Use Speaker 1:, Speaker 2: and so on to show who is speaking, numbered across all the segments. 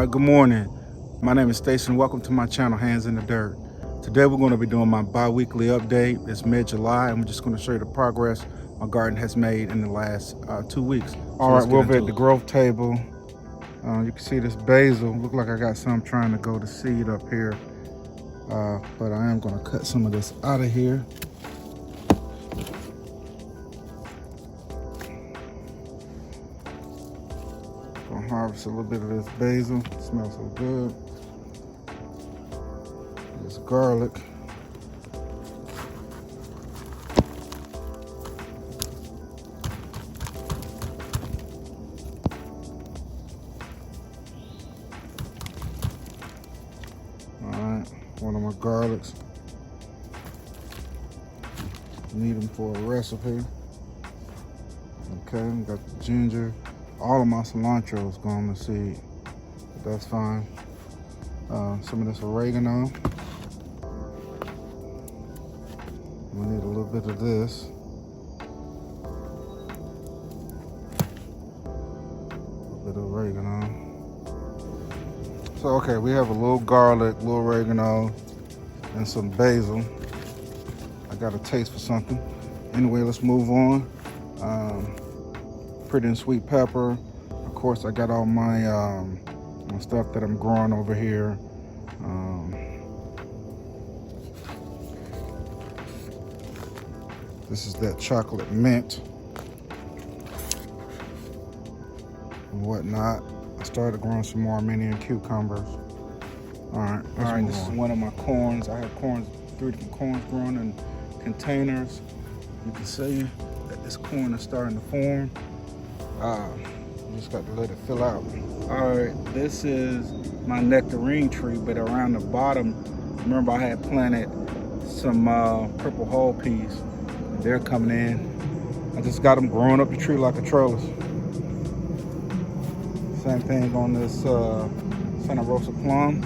Speaker 1: Good morning. My name is Stacy and welcome to my channel, Hands in the Dirt. Today we're going to be doing my bi-weekly update. It's mid-July and we're just going to show you the progress my garden has made in the last 2 weeks. All right, we're over at the growth table. You can see this basil. Look like I got some trying to go to seed up here. But I am going to cut some of this out of here. Gonna harvest a little bit of this basil. It smells so good. This garlic. Alright, one of my garlics. Need them for a recipe. Okay, we got the ginger. All of my cilantro is going to seed, but that's fine. Some of this oregano. We need a little bit of this. A little bit of oregano. So, okay, we have a little garlic, a little oregano, and some basil. I got a taste for something. Anyway, let's move on. Pretty and sweet pepper. Of course, I got all my stuff that I'm growing over here. This is that chocolate mint and whatnot. I started growing some more Armenian cucumbers. All right, this is one of my corns. I have corns, 3 different corns growing in containers. You can see that this corn is starting to form. You just got to let it fill out. All right, this is my nectarine tree, but around the bottom, remember I had planted some purple hull peas. They're coming in. I just got them growing up the tree like a trellis. Same thing on this Santa Rosa plum.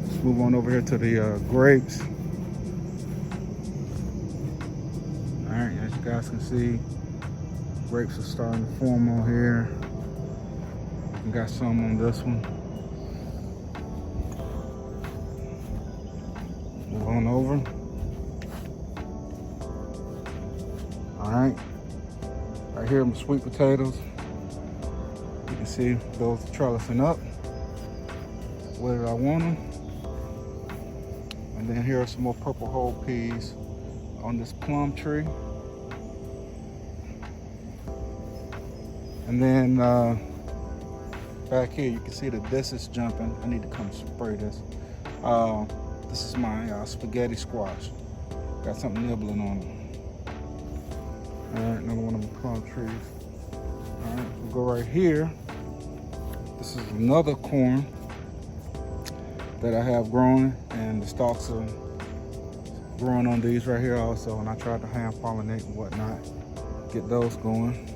Speaker 1: Let's move on over here to the grapes. All right, as you guys can see, grapes are starting to form on here. We got some on this one. Move on over. All right, right here, my sweet potatoes. You can see those trellising up where I want them. And then here are some more purple hull peas on this plum tree. And then back here, you can see that this is jumping. I need to come spray this. This is my spaghetti squash. Got something nibbling on it. All right, another one of my plum trees. All right, we'll go right here. This is another corn that I have growing, and the stalks are growing on these right here also. And I tried to hand pollinate and whatnot, get those going.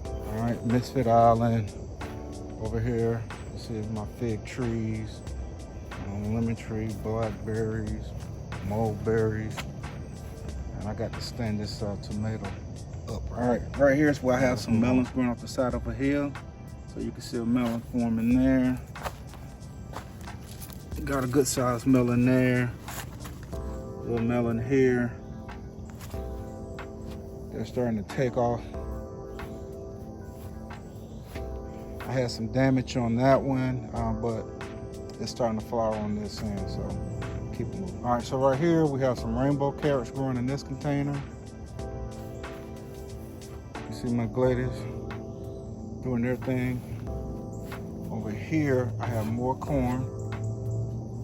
Speaker 1: All right, Misfit Island over here. You see my fig trees, lemon tree, blackberries, mulberries, and I got to stand this tomato up. All right, right here is where I have some melons growing off the side of a hill. So you can see a melon forming there. Got a good sized melon there. Little melon here. They're starting to take off. I had some damage on that one, but it's starting to flower on this end, so keep it moving. All right, so right here we have some rainbow carrots growing in this container. You see my gladius doing their thing. Over here, I have more corn.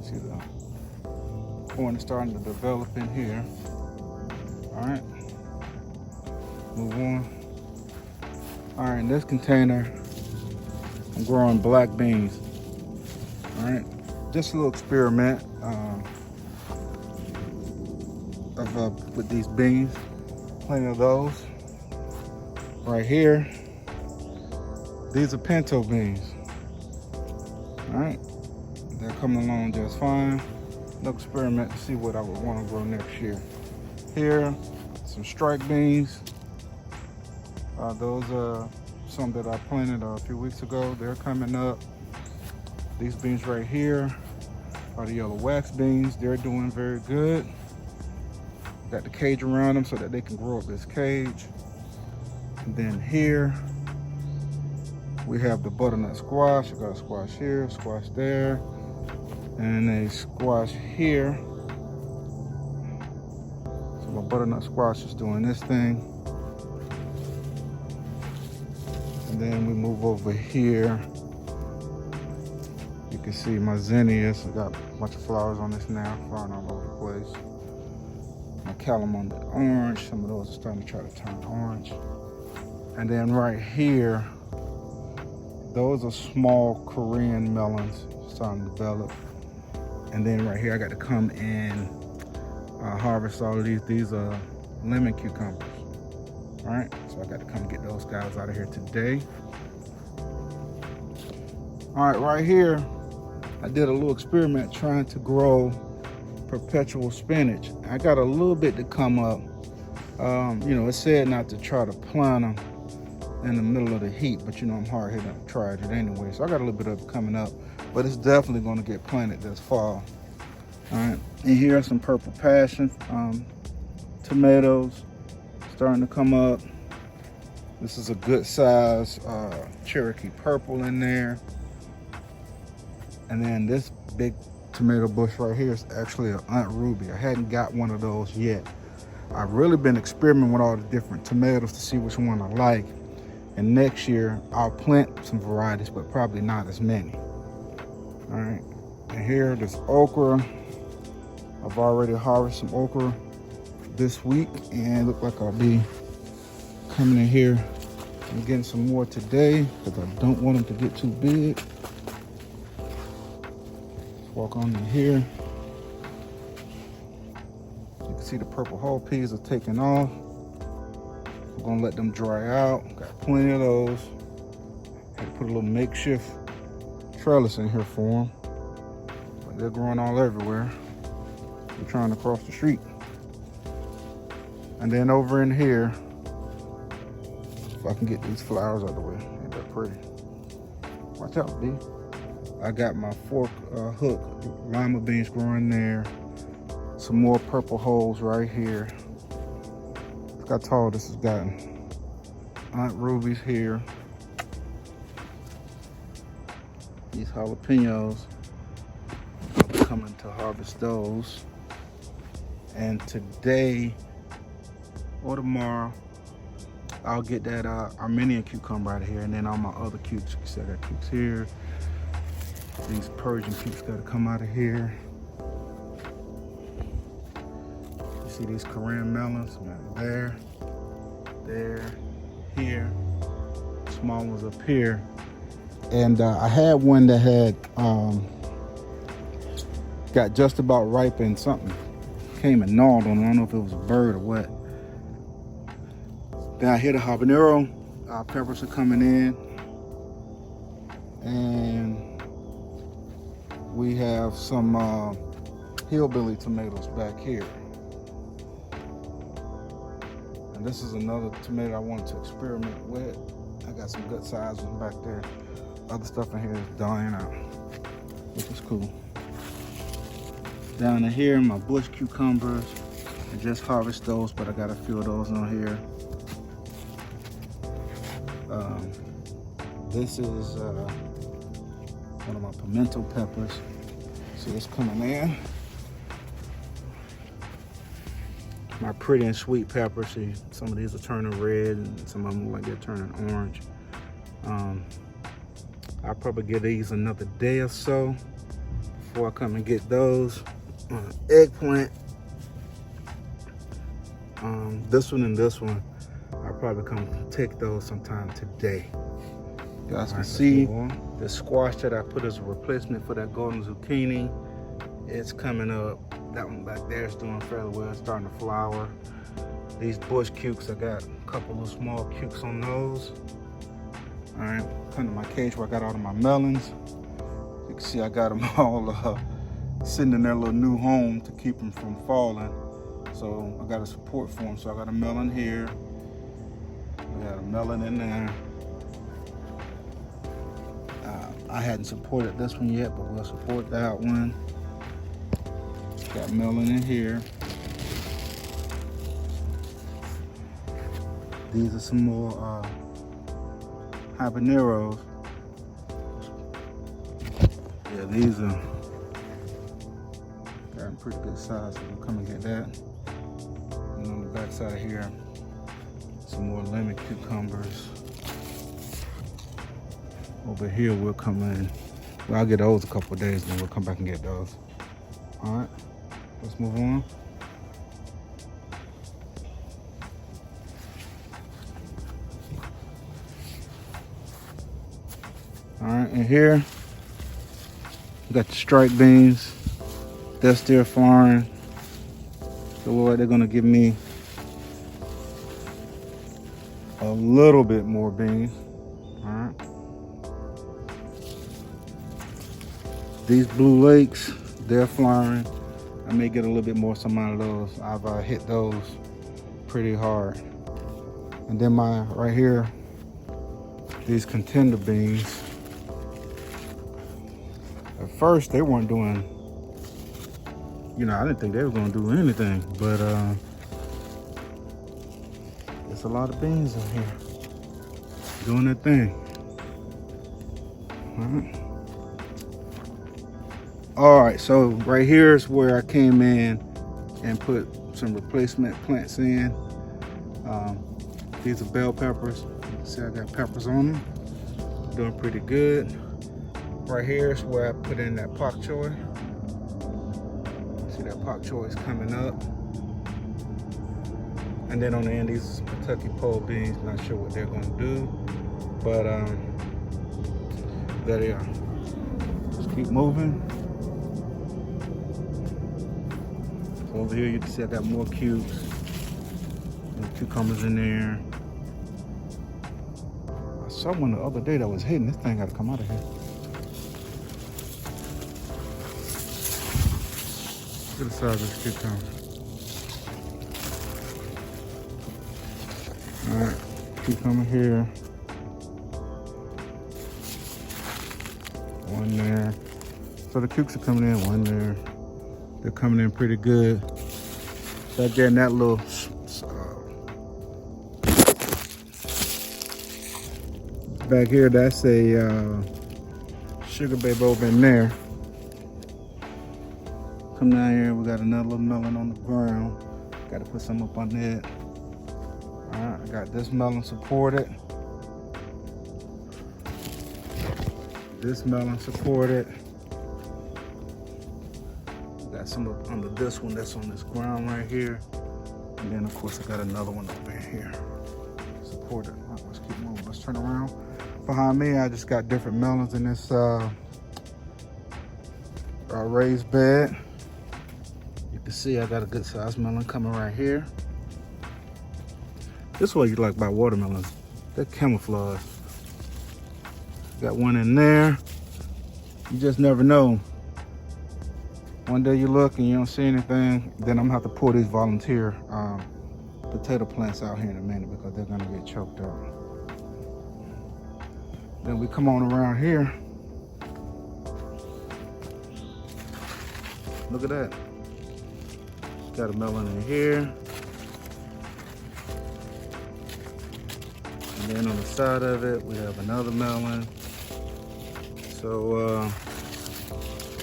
Speaker 1: See the corn is starting to develop in here. All right, move on. All right, in this container, I'm growing black beans. All right, just a little experiment with these beans. Plenty of those. Right here, these are pinto beans. All right, they're coming along just fine. No experiment to see what I would want to grow next year. Here, some strike beans. Those are some that I planted a few weeks ago. They're coming up. These beans right here are the yellow wax beans. They're doing very good. Got the cage around them so that they can grow up this cage. And then here we have the butternut squash. I got a squash here, squash there, and a squash here. So my butternut squash is doing this thing. And then we move over here. You can see my zinnias. I got a bunch of flowers on this now, flying all over the place. My calamondra orange. Some of those are starting to try to turn orange. And then right here, those are small Korean melons starting to develop. And then right here, I got to come and harvest all of these. These are lemon cucumbers. All right, so I got to come get those guys out of here today. All right, right here, I did a little experiment trying to grow perpetual spinach. I got a little bit to come up. You know, it said not to try to plant them in the middle of the heat, but you know, I'm hard-headed, I've tried it anyway. So I got a little bit of it coming up, but it's definitely going to get planted this fall. All right, and here are some purple passion tomatoes starting to come up. This is a good size Cherokee purple in there. And then this big tomato bush right here is actually an Aunt Ruby. I hadn't got one of those yet. I've really been experimenting with all the different tomatoes to see which one I like. And next year I'll plant some varieties, but probably not as many. All right, and here there's okra. I've already harvested some okra this week, and look like I'll be coming in here and getting some more today because I don't want them to get too big. Let's walk on in here. You can see the purple whole peas are taking off. We're gonna let them dry out. Got plenty of those. Had to put a little makeshift trellis in here for them, but they're growing all everywhere. We're trying to cross the street. And then over in here, if I can get these flowers out of the way, ain't that pretty? Watch out, B. I got my fork hook lima beans growing there. Some more purple holes right here. Look how tall this has gotten. Aunt Ruby's here. These jalapenos, I'll be coming to harvest those. And today or tomorrow, I'll get that Armenian cucumber out of here, and then all my other cukes. You see I got cukes here. These Persian cukes gotta come out of here. You see these Korean melons, there, here. Small ones up here. And I had one that had got just about ripe, and something came and gnawed on it. I don't know if it was a bird or what. Then I hear the habanero peppers are coming in, and we have some hillbilly tomatoes back here. And this is another tomato I wanted to experiment with. I got some good sized ones back there. Other stuff in here is dying out, which is cool. Down in here, my bush cucumbers. I just harvest those, but I got a few of those on here. This is one of my pimento peppers. See it's coming in. My pretty and sweet peppers. See, some of these are turning red, and some of them look like they're turning orange. I'll probably give these another day or so before I come and get those. Eggplant. This one and this one, I'll probably come take those sometime today. You guys can see the squash that I put as a replacement for that golden zucchini. It's coming up. That one back there is doing fairly well. It's starting to flower. These bush cukes, I got a couple of small cukes on those. All right, come to my cage where I got all of my melons. You can see I got them all sitting in their little new home to keep them from falling. So I got a support for them. So I got a melon here. I got a melon in there. I hadn't supported this one yet, but we'll support that one. Got melon in here. These are some more habaneros. Yeah, these are got a pretty good size, so we'll come and get that. And on the back side of here, some more lemon cucumbers. Over here, we'll come in. Well, I'll get those a couple of days, then we'll come back and get those. All right, let's move on. All right, and here we got the striped beans. They're still flowering. So they're gonna give me a little bit more beans. All right. These Blue Lakes, they're flowering. I may get a little bit more some out of those. I've hit those pretty hard. And then right here, these Contender beans. At first, they weren't doing, I didn't think they were gonna do anything, but there's a lot of beans in here doing their thing. All right, so right here is where I came in and put some replacement plants in. These are bell peppers. See, I got peppers on them. Doing pretty good. Right here is where I put in that pak choi. See, that pak choi is coming up. And then on the end, these Kentucky pole beans. Not sure what they're gonna do, but there they are. Just keep moving. So over here, you can see I got more cubes. And cucumbers in there. I saw one the other day that was hidden. This thing got to come out of here. Look at the size of this cucumber. All right, cucumber here. One there. So the cukes are coming in, one there. They're coming in pretty good. Right there in that little back here, that's a sugar babe over in there. Come down here, we got another little melon on the ground. Got to put some up on it. All right, I got this melon supported. This melon supported. Got some up under this one that's on this ground right here. And then of course I got another one over here. Supported. All right, let's keep moving. Let's turn around. Behind me, I just got different melons in this raised bed. You can see I got a good sized melon coming right here. This is what you like about watermelons. They're camouflage. Got one in there. You just never know. One day you look and you don't see anything, then I'm gonna have to pull these volunteer potato plants out here in a minute because they're gonna get choked out. Then we come on around here. Look at that. Got a melon in here. And then on the side of it, we have another melon. So,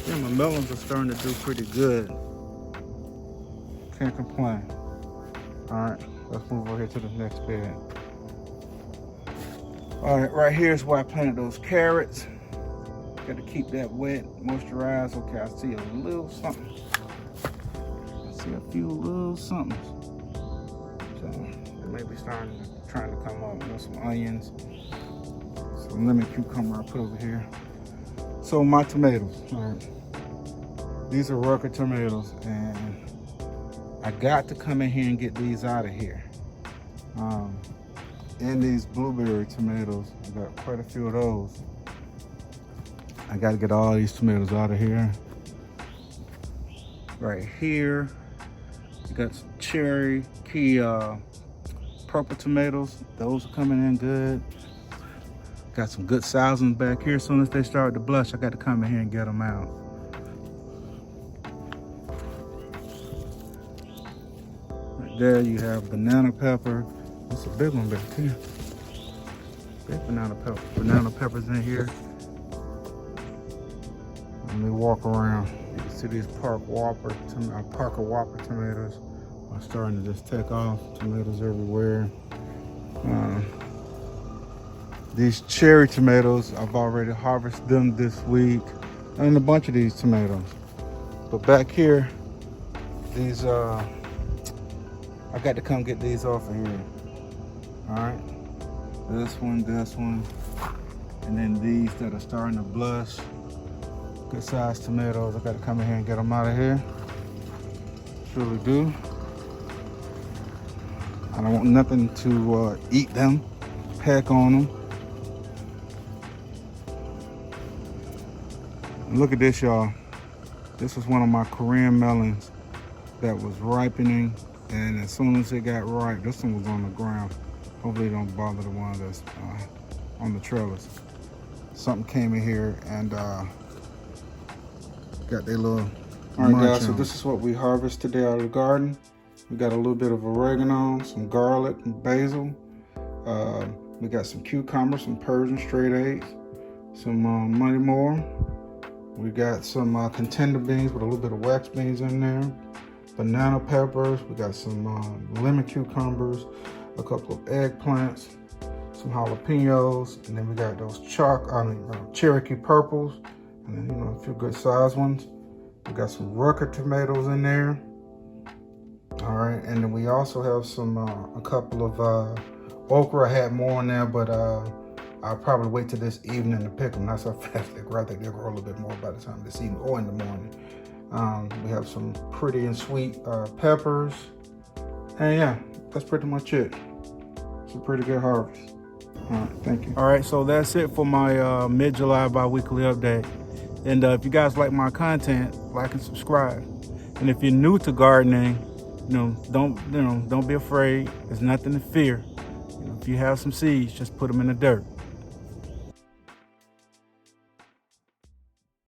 Speaker 1: yeah, my melons are starting to do pretty good. Can't complain. All right, let's move over here to the next bed. All right, right here is where I planted those carrots. Got to keep that wet, moisturized. Okay, I see a little something. I see a few little somethings. So it may be trying to come up. Some onions, some lemon cucumber I put over here. So my tomatoes. All right. These are Rucker tomatoes, and I got to come in here and get these out of here. And these blueberry tomatoes, I got quite a few of those. I got to get all these tomatoes out of here. Right here, we got some cherry key purple tomatoes. Those are coming in good. Got some good sized ones back here. As soon as they start to blush, I got to come in here and get them out. Right there you have banana pepper. That's a big one back here. Big banana pepper. Banana peppers in here. Let me walk around. You can see these Parker Whopper tomatoes are starting to just take off. Tomatoes everywhere. These cherry tomatoes, I've already harvested them this week, and a bunch of these tomatoes. But back here, these I got to come get these off of here. All right, this one, and then these that are starting to blush. Good sized tomatoes. I got to come in here and get them out of here. Surely do. I don't want nothing to eat them, peck on them. Look at this, y'all. This was one of my Korean melons that was ripening, and as soon as it got ripe, this one was on the ground. Hopefully it don't bother the one that's on the trellis. Something came in here and got their little All right, guys, so this is what we harvest today out of the garden. We got a little bit of oregano, some garlic, and basil. We got some cucumbers, some Persian straight eggs, some Money More. We got some contender beans with a little bit of wax beans in there, banana peppers. We got some lemon cucumbers, a couple of eggplants, some jalapenos, and then we got those Cherokee purples, and then a few good sized ones. We got some Rucker tomatoes in there. All right, and then we also have some a couple of okra. I had more in there, but I'll probably wait till this evening to pick them. That's how fast they grow. I think they'll grow a little bit more by the time this evening or in the morning. We have some pretty and sweet peppers. And yeah, that's pretty much it. It's a pretty good harvest. All right, thank you. All right, so that's it for my mid-July bi-weekly update. And if you guys like my content, like and subscribe. And if you're new to gardening, don't be afraid. There's nothing to fear. If you have some seeds, just put them in the dirt.